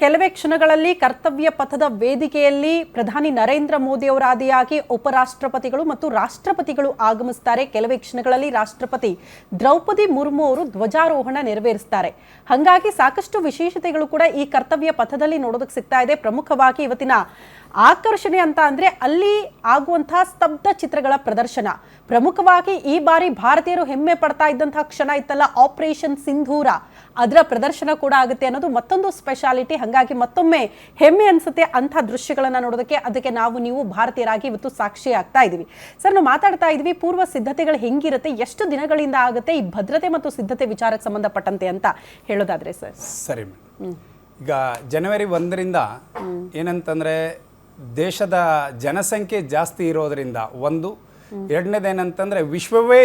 ಕೆಲವೇ ಕ್ಷಣಗಳಲ್ಲಿ ಕರ್ತವ್ಯ ಪಥದ ವೇದಿಕೆಯಲ್ಲಿ ಪ್ರಧಾನಿ ನರೇಂದ್ರ ಮೋದಿ ಅವರ ಆದಿಯಾಗಿ ಉಪರಾಷ್ಟ್ರಪತಿಗಳು ಮತ್ತು ರಾಷ್ಟ್ರಪತಿಗಳು ಆಗಮಿಸುತ್ತಾರೆ. ಕೆಲವೇ ಕ್ಷಣಗಳಲ್ಲಿ ರಾಷ್ಟ್ರಪತಿ ದ್ರೌಪದಿ ಮುರ್ಮು ಅವರು ಧ್ವಜಾರೋಹಣ ನೆರವೇರಿಸುತ್ತಾರೆ. ಹಾಗಾಗಿ ಸಾಕಷ್ಟು ವಿಶೇಷತೆಗಳು ಕೂಡ ಈ ಕರ್ತವ್ಯ ಪಥದಲ್ಲಿ ನೋಡೋದಕ್ಕೆ ಸಿಗ್ತಾ ಇದೆ. ಪ್ರಮುಖವಾಗಿ ಇವತ್ತಿನ ಆಕರ್ಷಣೆ ಅಂತ ಅಂದ್ರೆ ಅಲ್ಲಿ ಆಗುವಂತಹ ಸ್ತಬ್ಧ ಚಿತ್ರಗಳ ಪ್ರದರ್ಶನ. ಪ್ರಮುಖವಾಗಿ ಈ ಬಾರಿ ಭಾರತೀಯರು ಹೆಮ್ಮೆ ಪಡ್ತಾ ಇದ್ದಂತಹ ಕ್ಷಣ ಇತ್ತಲ್ಲ, ಆಪರೇಷನ್ ಸಿಂಧೂರ, ಅದರ ಪ್ರದರ್ಶನ ಕೂಡ ಆಗುತ್ತೆ ಅನ್ನೋದು ಮತ್ತೊಂದು ಸ್ಪೆಷಾಲಿಟಿ. ಹಾಗಾಗಿ ಮತ್ತೊಮ್ಮೆ ಹೆಮ್ಮೆ ಅನ್ಸುತ್ತೆ ಅಂಥ ದೃಶ್ಯಗಳನ್ನ ನೋಡೋದಕ್ಕೆ. ಅದಕ್ಕೆ ನಾವು ನೀವು ಭಾರತೀಯರಾಗಿ ಇವತ್ತು ಸಾಕ್ಷಿ ಆಗ್ತಾ ಇದೀವಿ. ಸರ್, ನಾವು ಮಾತಾಡ್ತಾ ಇದ್ವಿ ಪೂರ್ವ ಸಿದ್ಧತೆಗಳು ಹೆಂಗಿರುತ್ತೆ, ಎಷ್ಟು ದಿನಗಳಿಂದ ಆಗುತ್ತೆ ಈ ಭದ್ರತೆ ಮತ್ತು ಸಿದ್ಧತೆ ವಿಚಾರಕ್ಕೆ ಸಂಬಂಧಪಟ್ಟಂತೆ ಅಂತ ಹೇಳೋದಾದ್ರೆ ಸರ್. ಸರಿ, ಈಗ ಜನವರಿ 1ರಿಂದ ಏನಂತಂದ್ರೆ ದೇಶದ ಜನಸಂಖ್ಯೆ ಜಾಸ್ತಿ ಇರೋದ್ರಿಂದ ಒಂದು, ಎರಡನೇದೇನಂತಂದ್ರೆ ವಿಶ್ವವೇ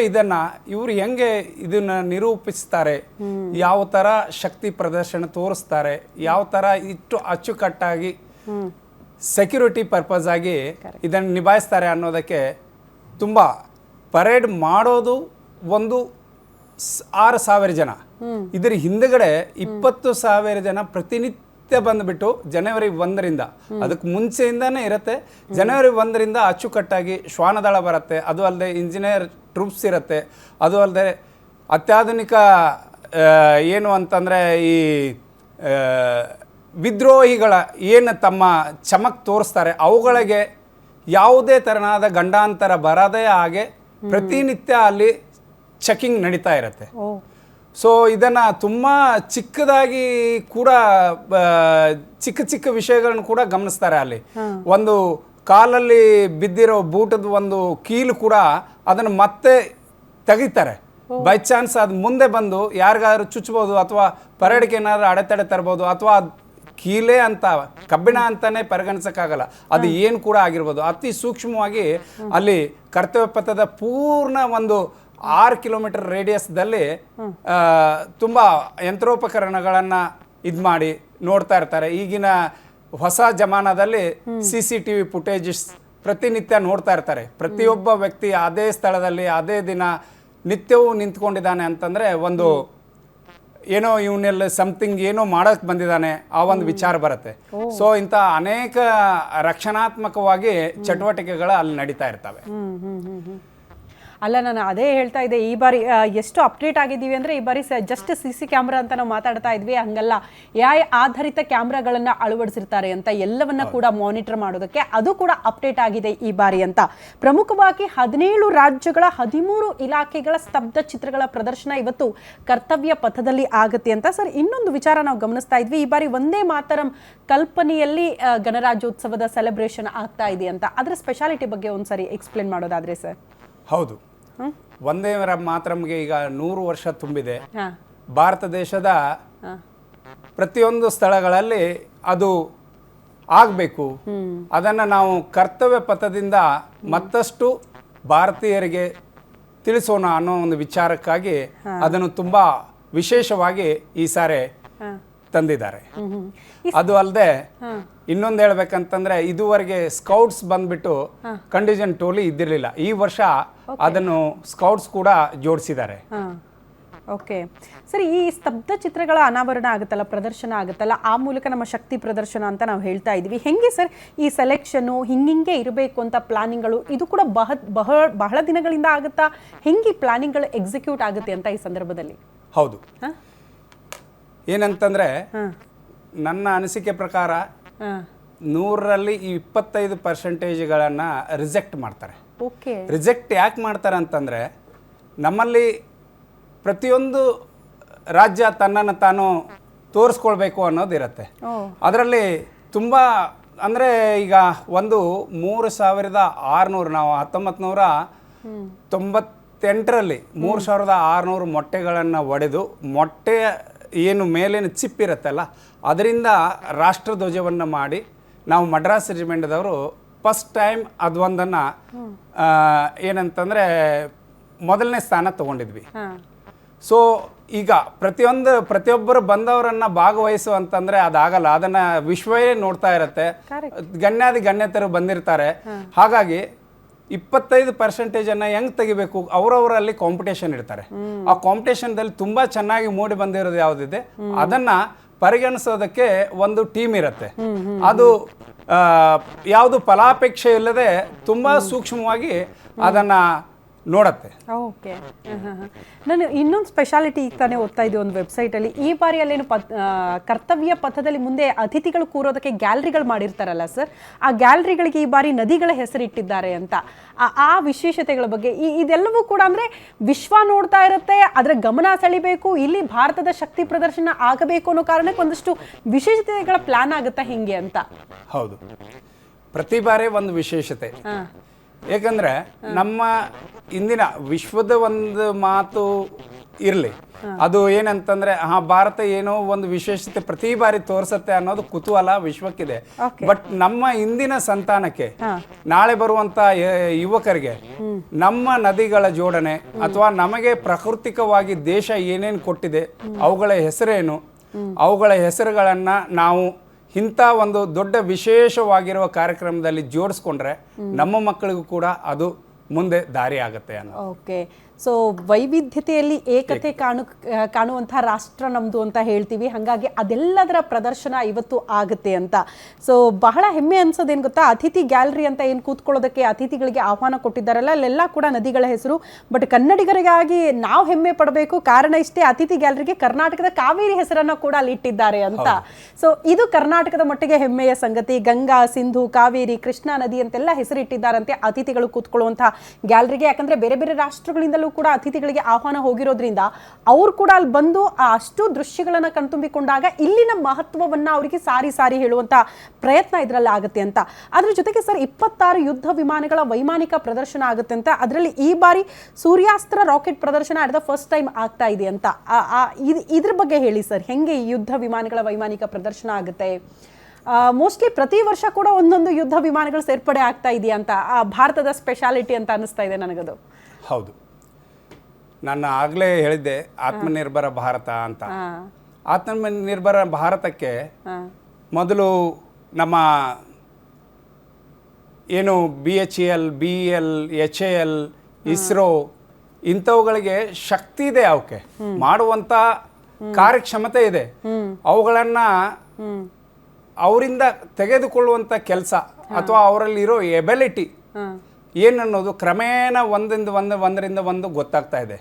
ಇವರು ಹೆಂಗೆ ಇದನ್ನ ನಿರೂಪಿಸ್ತಾರೆ, ಯಾವ ತರ ಶಕ್ತಿ ಪ್ರದರ್ಶನ ತೋರಿಸ್ತಾರೆ, ಯಾವ ತರ ಇಷ್ಟು ಅಚ್ಚುಕಟ್ಟಾಗಿ ಸೆಕ್ಯೂರಿಟಿ ಪರ್ಪಸ್ ಆಗಿ ಇದನ್ನು ನಿಭಾಯಿಸ್ತಾರೆ ಅನ್ನೋದಕ್ಕೆ ತುಂಬಾ ಪರೇಡ್ ಮಾಡೋದು ಒಂದು 6,000 ಜನ, ಇದರ ಹಿಂದಗಡೆ 20,000 ಜನ ಪ್ರತಿನಿತ್ಯ ಬಂದ್ಬಿಟ್ಟು ಜನವರಿ 1ರಿಂದ, ಅದಕ್ಕೆ ಮುಂಚೆಯಿಂದಾನೇ ಇರುತ್ತೆ. ಜನವರಿ 1ರಿಂದ ಅಚ್ಚುಕಟ್ಟಾಗಿ ಶ್ವಾನದಳ ಬರುತ್ತೆ, ಅದು ಅಲ್ಲದೆ ಇಂಜಿನಿಯರ್ ಟ್ರೂಪ್ಸ್ ಇರುತ್ತೆ, ಅದು ಅಲ್ಲದೆ ಅತ್ಯಾಧುನಿಕ ಏನು ಅಂತಂದರೆ ಈ ವಿದ್ರೋಹಿಗಳ ಏನು ತಮ್ಮ ಚಮಕ್ ತೋರಿಸ್ತಾರೆ ಅವುಗಳಿಗೆ ಯಾವುದೇ ತೆರನಾದ ಗಂಡಾಂತರ ಬರದೇ ಹಾಗೆ ಪ್ರತಿನಿತ್ಯ ಅಲ್ಲಿ ಚೆಕಿಂಗ್ ನಡೀತಾ ಇರುತ್ತೆ. ಸೊ ಇದನ್ನು ತುಂಬ ಚಿಕ್ಕದಾಗಿ ಕೂಡ ಚಿಕ್ಕ ಚಿಕ್ಕ ವಿಷಯಗಳನ್ನು ಕೂಡ ಗಮನಿಸ್ತಾರೆ. ಅಲ್ಲಿ ಒಂದು ಕಾಲಲ್ಲಿ ಬಿದ್ದಿರೋ ಬೂಟದ ಒಂದು ಕೀಲು ಕೂಡ ಅದನ್ನು ಮತ್ತೆ ತೆಗಿತಾರೆ. ಬೈ ಚಾನ್ಸ್ ಅದು ಮುಂದೆ ಬಂದು ಯಾರಿಗಾದ್ರೂ ಚುಚ್ಚಬಹುದು ಅಥವಾ ಪರೇಡ್ಗೆ ಏನಾದ್ರು ಅಡೆತಡೆ ತರ್ಬೋದು, ಅಥವಾ ಕೀಲೆ ಅಂತ ಕಬ್ಬಿಣ ಅಂತಾನೆ ಪರಿಗಣಿಸಕ್ಕಾಗಲ್ಲ, ಅದು ಏನು ಕೂಡ ಆಗಿರ್ಬೋದು. ಅತಿ ಸೂಕ್ಷ್ಮವಾಗಿ ಅಲ್ಲಿ ಕರ್ತವ್ಯ ಪಥದ ಪೂರ್ಣ ಒಂದು 6 ಕಿಲೋಮೀಟರ್ ರೇಡಿಯಸ್ದಲ್ಲಿ ತುಂಬ ಯಂತ್ರೋಪಕರಣಗಳನ್ನು ಇದು ಮಾಡಿ ನೋಡ್ತಾ ಇರ್ತಾರೆ. ಈಗಿನ ಹೊಸ ಜಮಾನದಲ್ಲಿ CCTV ಫುಟೇಜಸ್ ಪ್ರತಿನಿತ್ಯ ನೋಡ್ತಾ ಇರ್ತಾರೆ. ಪ್ರತಿಯೊಬ್ಬ ವ್ಯಕ್ತಿ ಅದೇ ಸ್ಥಳದಲ್ಲಿ ಅದೇ ದಿನ ನಿತ್ಯವೂ ನಿಂತ್ಕೊಂಡಿದ್ದಾನೆ ಅಂತಂದರೆ ಒಂದು ಏನೋ ಇವನಲ್ಲಿ ಸಮಥಿಂಗ್ ಏನೋ ಮಾಡೋಕ್ಕೆ ಬಂದಿದ್ದಾನೆ ಆ ಒಂದು ವಿಚಾರ ಬರುತ್ತೆ. ಸೊ ಇಂಥ ಅನೇಕ ರಕ್ಷಣಾತ್ಮಕವಾಗಿ ಚಟುವಟಿಕೆಗಳು ಅಲ್ಲಿ ನಡೀತಾ ಇರ್ತವೆ. ಅಲ್ಲ, ನಾನು ಅದೇ ಹೇಳ್ತಾ ಇದ್ದೆ, ಈ ಬಾರಿ ಎಷ್ಟು ಅಪ್ಡೇಟ್ ಆಗಿದ್ದೀವಿ ಅಂದರೆ ಈ ಬಾರಿ ಜಸ್ಟ್ CC ಕ್ಯಾಮ್ರಾ ಅಂತ ನಾವು ಮಾತಾಡ್ತಾ ಇದ್ವಿ, ಹಂಗಲ್ಲ AI ಆಧಾರಿತ ಕ್ಯಾಮ್ರಾಗಳನ್ನು ಅಳವಡಿಸಿರ್ತಾರೆ ಅಂತ, ಎಲ್ಲವನ್ನ ಕೂಡ ಮಾನಿಟರ್ ಮಾಡೋದಕ್ಕೆ ಅದು ಕೂಡ ಅಪ್ಡೇಟ್ ಆಗಿದೆ ಈ ಬಾರಿ ಅಂತ. ಪ್ರಮುಖವಾಗಿ 17 ರಾಜ್ಯಗಳ 13 ಇಲಾಖೆಗಳ ಸ್ತಬ್ಧ ಚಿತ್ರಗಳ ಪ್ರದರ್ಶನ ಇವತ್ತು ಕರ್ತವ್ಯ ಪಥದಲ್ಲಿ ಆಗುತ್ತೆ ಅಂತ. ಸರ್, ಇನ್ನೊಂದು ವಿಚಾರ ನಾವು ಗಮನಿಸ್ತಾ ಇದ್ವಿ, ಈ ಬಾರಿ ವಂದೇ ಮಾತರಂ ಕಲ್ಪನೆಯಲ್ಲಿ ಗಣರಾಜ್ಯೋತ್ಸವದ ಸೆಲೆಬ್ರೇಷನ್ ಆಗ್ತಾ ಇದೆ ಅಂತ. ಅದರ ಸ್ಪೆಷಾಲಿಟಿ ಬಗ್ಗೆ ಒಂದ್ಸರಿ ಎಕ್ಸ್ಪ್ಲೇನ್ ಮಾಡೋದಾದ್ರೆ ಸರ್. ಹೌದು, ವಂದೇ ಮಾತರಂಗೆ ಈಗ 100 ವರ್ಷ ತುಂಬಿದೆ. ಭಾರತ ದೇಶದ ಪ್ರತಿಯೊಂದು ಸ್ಥಳಗಳಲ್ಲಿ ಅದು ಆಗಬೇಕು. ಅದನ್ನು ನಾವು ಕರ್ತವ್ಯ ಪಥದಿಂದ ಮತ್ತಷ್ಟು ಭಾರತೀಯರಿಗೆ ತಿಳಿಸೋಣ ಅನ್ನೋ ಒಂದು ವಿಚಾರಕ್ಕಾಗಿ ಅದನ್ನು ತುಂಬ ವಿಶೇಷವಾಗಿ ಈ ಸಾರಿ ತಂದಿದ್ದಾರೆ. ಅದು ಅಲ್ಲದೆ ಇನ್ನೊಂದು ಹೇಳ್ಬೇಕಂತಂದ್ರೆ ಇದುವರೆಗೆ ಸ್ಕೌಟ್ಸ್ ಬಂದ್ಬಿಟ್ಟು ಕಂಡೀಷನ್ ಟೋಲಿ ಇದ್ದಿರಲಿಲ್ಲ. ಈ ವರ್ಷ ಅದನ್ನು ಸ್ಕೌಟ್ಸ್ ಕೂಡ ಜೋಡಿಸಿದ್ದಾರೆ. ಓಕೆ ಸರಿ, ಈ ಸ್ತಬ್ಧ ಚಿತ್ರಗಳ ಅನಾವರಣ ಆಗುತ್ತಲ್ಲ, ಪ್ರದರ್ಶನ ಆಗುತ್ತಲ್ಲ, ಆ ಮೂಲಕ ನಮ್ಮ ಶಕ್ತಿ ಪ್ರದರ್ಶನ ಅಂತ ನಾವು ಹೇಳ್ತಾ ಇದ್ವಿ. ಹೆಂಗೆ ಸರ್ ಈ ಸೆಲೆಕ್ಷನು ಹಿಂಗೆ ಇರಬೇಕು ಅಂತ ಪ್ಲಾನಿಂಗ್ಗಳು ಇದು ಕೂಡ ಬಹಳ ದಿನಗಳಿಂದ ಆಗುತ್ತಾ? ಹೆಂಗೆ ಪ್ಲಾನಿಂಗ್ಗಳು ಎಕ್ಸಿಕ್ಯೂಟ್ ಆಗುತ್ತೆ ಅಂತ ಈ ಸಂದರ್ಭದಲ್ಲಿ? ಹೌದು, ಏನಂತಂದ್ರೆ ನನ್ನ ಅನಿಸಿಕೆ ಪ್ರಕಾರ 100ರಲ್ಲಿ 25% ರಿಜೆಕ್ಟ್ ಮಾಡ್ತಾರೆ. ರಿಜೆಕ್ಟ್ ಯಾಕೆ ಮಾಡ್ತಾರೆ ಅಂತಂದರೆ, ನಮ್ಮಲ್ಲಿ ಪ್ರತಿಯೊಂದು ರಾಜ್ಯ ತನ್ನನ್ನು ತಾನು ತೋರಿಸ್ಕೊಳ್ಬೇಕು ಅನ್ನೋದಿರುತ್ತೆ. ಅದರಲ್ಲಿ ತುಂಬ ಅಂದರೆ ಈಗ ಒಂದು 3,600 ನಾವು 1998ರಲ್ಲಿ 3,600 ಮೊಟ್ಟೆಗಳನ್ನು ಒಡೆದು ಮೊಟ್ಟೆ ಏನು ಮೇಲಿನ ಚಿಪ್ ಇರುತ್ತಲ್ಲ ಅದರಿಂದ ರಾಷ್ಟ್ರಧ್ವಜವನ್ನು ಮಾಡಿ ನಾವು ಮಡ್ರಾಸ್ ರೆಜಿಮೆಂಟ್ದವರು ಫಸ್ಟ್ ಟೈಮ್ ಅದೊಂದನ್ನು ಏನಂತಂದರೆ ಮೊದಲನೇ ಸ್ಥಾನ ತಗೊಂಡಿದ್ವಿ. ಸೊ ಈಗ ಪ್ರತಿಯೊಬ್ಬರು ಬಂದವರನ್ನು ಭಾಗವಹಿಸುವಂತಂದರೆ ಅದಾಗಲ್ಲ, ಅದನ್ನು ವಿಶ್ವವೇ ನೋಡ್ತಾ ಇರುತ್ತೆ, ಗಣ್ಯತರು ಬಂದಿರ್ತಾರೆ. ಹಾಗಾಗಿ 25% ಹೆಂಗೆ ತೆಗಿಬೇಕು, ಅವರವರಲ್ಲಿ ಕಾಂಪಿಟೇಷನ್ ಇರ್ತಾರೆ. ಆ ಕಾಂಪಿಟೇಷನ್ದಲ್ಲಿ ತುಂಬ ಚೆನ್ನಾಗಿ ಮೂಡಿ ಬಂದಿರೋದು ಯಾವುದಿದೆ ಅದನ್ನು ಪರಿಗಣಿಸೋದಕ್ಕೆ ಒಂದು ಟೀಮ್ ಇರುತ್ತೆ. ಅದು ಯಾವುದು ಫಲಾಪೇಕ್ಷೆ ಇಲ್ಲದೆ ತುಂಬ ಸೂಕ್ಷ್ಮವಾಗಿ ಅದನ್ನು ನೋಡತ್ತೆ. ಓಕೆ. ನಾನು ಇನ್ನೊಂದು ಸ್ಪೆಷಾಲಿಟಿ ಈಗ ತಾನೇ ಓದ್ತಾ ಇದ್ದೆ ಒಂದು ವೆಬ್ಸೈಟಲ್ಲಿ, ಈ ಬಾರಿ ಅಲ್ಲೇನು ಕರ್ತವ್ಯ ಪಥದಲ್ಲಿ ಮುಂದೆ ಅತಿಥಿಗಳು ಕೂರೋದಕ್ಕೆ ಗ್ಯಾಲರಿಗಳು ಮಾಡಿರ್ತಾರಲ್ಲ ಸರ್, ಆ ಗ್ಯಾಲರಿಗಳಿಗೆ ಈ ಬಾರಿ ನದಿಗಳ ಹೆಸರಿಟ್ಟಿದ್ದಾರೆ ಅಂತ. ಆ ವಿಶೇಷತೆಗಳ ಬಗ್ಗೆ ಇದೆಲ್ಲವೂ ಕೂಡ ಅಂದರೆ ವಿಶ್ವ ನೋಡ್ತಾ ಇರುತ್ತೆ, ಅದರ ಗಮನ ಸೆಳಿಬೇಕು, ಇಲ್ಲಿ ಭಾರತದ ಶಕ್ತಿ ಪ್ರದರ್ಶನ ಆಗಬೇಕು ಅನ್ನೋ ಕಾರಣಕ್ಕೆ ಒಂದಷ್ಟು ವಿಶೇಷತೆಗಳ ಪ್ಲಾನ್ ಆಗುತ್ತಾ ಹಿಂಗೆ ಅಂತ. ಹೌದು, ಪ್ರತಿ ಬಾರಿ ಒಂದು ವಿಶೇಷತೆ. ಏಕೆಂದರೆ ನಮ್ಮ ಇಂದಿನ ವಿಶ್ವದ ಒಂದು ಮಾತು ಇರಲಿ, ಅದು ಏನಂತಂದ್ರೆ ಭಾರತ ಏನೋ ಒಂದು ವಿಶೇಷತೆ ಪ್ರತಿ ಬಾರಿ ತೋರಿಸುತ್ತೆ ಅನ್ನೋದು ಕುತೂಹಲ ವಿಶ್ವಕ್ಕಿದೆ. ಬಟ್ ನಮ್ಮ ಇಂದಿನ ಸಂತಾನಕ್ಕೆ, ನಾಳೆ ಬರುವಂತ ಯುವಕರಿಗೆ ನಮ್ಮ ನದಿಗಳ ಜೋಡಣೆ ಅಥವಾ ನಮಗೆ ಪ್ರಾಕೃತಿಕವಾಗಿ ದೇಶ ಏನೇನು ಕೊಟ್ಟಿದೆ, ಅವುಗಳ ಹೆಸರೇನು, ಅವುಗಳ ಹೆಸರುಗಳನ್ನು ನಾವು ಇಂಥ ಒಂದು ದೊಡ್ಡ ವಿಶೇಷವಾಗಿರುವ ಕಾರ್ಯಕ್ರಮದಲ್ಲಿ ಜೋಡಿಸ್ಕೊಂಡ್ರೆ ನಮ್ಮ ಮಕ್ಕಳಿಗೂ ಕೂಡ ಅದು ಮುಂದೆ ದಾರಿ ಆಗುತ್ತೆ ಅನ್ನೋ. ಓಕೆ. ಸೊ ವೈವಿಧ್ಯತೆಯಲ್ಲಿ ಏಕತೆ ಕಾಣುವಂಥ ರಾಷ್ಟ್ರ ನಮ್ಮದು ಅಂತ ಹೇಳ್ತೀವಿ. ಹಾಗಾಗಿ ಅದೆಲ್ಲದರ ಪ್ರದರ್ಶನ ಇವತ್ತು ಆಗುತ್ತೆ ಅಂತ. ಸೊ ಬಹಳ ಹೆಮ್ಮೆ ಅನ್ಸೋದೇನು ಗೊತ್ತಾ, ಅತಿಥಿ ಗ್ಯಾಲರಿ ಅಂತ ಏನು ಕೂತ್ಕೊಳ್ಳೋದಕ್ಕೆ ಅತಿಥಿಗಳಿಗೆ ಆಹ್ವಾನ ಕೊಟ್ಟಿದ್ದಾರಲ್ಲ, ಅಲ್ಲೆಲ್ಲ ಕೂಡ ನದಿಗಳ ಹೆಸರು. ಬಟ್ ಕನ್ನಡಿಗರಿಗಾಗಿ ನಾವು ಹೆಮ್ಮೆ ಪಡಬೇಕು, ಕಾರಣ ಇಷ್ಟೇ, ಅತಿಥಿ ಗ್ಯಾಲರಿಗೆ ಕರ್ನಾಟಕದ ಕಾವೇರಿ ಹೆಸರನ್ನು ಕೂಡ ಅಲ್ಲಿ ಇಟ್ಟಿದ್ದಾರೆ ಅಂತ. ಸೊ ಇದು ಕರ್ನಾಟಕದ ಮಟ್ಟಿಗೆ ಹೆಮ್ಮೆಯ ಸಂಗತಿ. ಗಂಗಾ, ಸಿಂಧು, ಕಾವೇರಿ, ಕೃಷ್ಣಾ ನದಿ ಅಂತೆಲ್ಲ ಹೆಸರಿಟ್ಟಿದ್ದಾರಂತೆ ಅತಿಥಿಗಳು ಕೂತ್ಕೊಳ್ಳುವಂಥ ಗ್ಯಾಲರಿಗೆ. ಯಾಕಂದ್ರೆ ಬೇರೆ ಬೇರೆ ರಾಷ್ಟ್ರಗಳಿಂದಲೂ ಕೂಡ ಅತಿಥಿಗಳಿಗೆ ಆಹ್ವಾನ ಹೋಗಿರೋದ್ರಿಂದ ಅವ್ರು ಕೂಡ ಅಲ್ಲಿ ಬಂದು ಆ ಅಷ್ಟು ದೃಶ್ಯಗಳನ್ನ ಕಣ್ತುಂಬಿಕೊಂಡಾಗ ಇಲ್ಲಿನ ಮಹತ್ವವನ್ನ ಅವರಿಗೆ ಸಾರಿ ಹೇಳುವಂತ ಪ್ರಯತ್ನ ಇದರಲ್ಲಿ ಆಗುತ್ತೆ ಅಂತ. ಅದ್ರ ಜೊತೆಗೆ ಸರ್ 26 ಯುದ್ಧ ವಿಮಾನಗಳ ವೈಮಾನಿಕ ಪ್ರದರ್ಶನ ಆಗುತ್ತೆ ಅಂತ. ಅದರಲ್ಲಿ ಈ ಬಾರಿ ಸೂರ್ಯಾಸ್ತ್ರ ರಾಕೆಟ್ ಪ್ರದರ್ಶನ ಅಟ್ ದ ಫಸ್ಟ್ ಟೈಮ್ ಆಗ್ತಾ ಇದೆ ಅಂತ. ಇದ್ರ ಬಗ್ಗೆ ಹೇಳಿ ಸರ್, ಹೆಂಗೆ ಈ ಯುದ್ಧ ವಿಮಾನಗಳ ವೈಮಾನಿಕ ಪ್ರದರ್ಶನ ಆಗುತ್ತೆ? ಮೋಸ್ಟ್ಲಿ ಪ್ರತಿ ವರ್ಷ ಕೂಡ ಒಂದೊಂದು ಯುದ್ಧ ವಿಮಾನಗಳು ಸೇರ್ಪಡೆ ಆಗ್ತಾ ಇದೆಯಾ ಅಂತ, ಭಾರತದ ಸ್ಪೆಷಾಲಿಟಿ ಅಂತ ಅನಿಸ್ತಾ ಇದೆ ನನಗದು. ಹೌದು, ನಾನು ಆಗಲೇ ಹೇಳಿದ್ದೆ ಆತ್ಮನಿರ್ಭರ ಭಾರತ ಅಂತ. ಆತ್ಮನಿರ್ಭರ ಭಾರತಕ್ಕೆ ಮೊದಲು ನಮ್ಮ ಏನು BHEL, BEL, HAL, ಇಸ್ರೋ ಇಂಥವುಗಳಿಗೆ ಶಕ್ತಿ ಇದೆ, ಅವಕ್ಕೆ ಮಾಡುವಂಥ ಕಾರ್ಯಕ್ಷಮತೆ ಇದೆ. ಅವುಗಳನ್ನು ಅವರಿಂದ ತೆಗೆದುಕೊಳ್ಳುವಂಥ ಕೆಲಸ ಅಥವಾ ಅವರಲ್ಲಿರೋ ಎಬಿಲಿಟಿ ಏನನ್ನೋದು ಕ್ರಮೇಣ ಒಂದರಿಂದ ಒಂದು ಗೊತ್ತಾಗ್ತಾ ಇದೆ.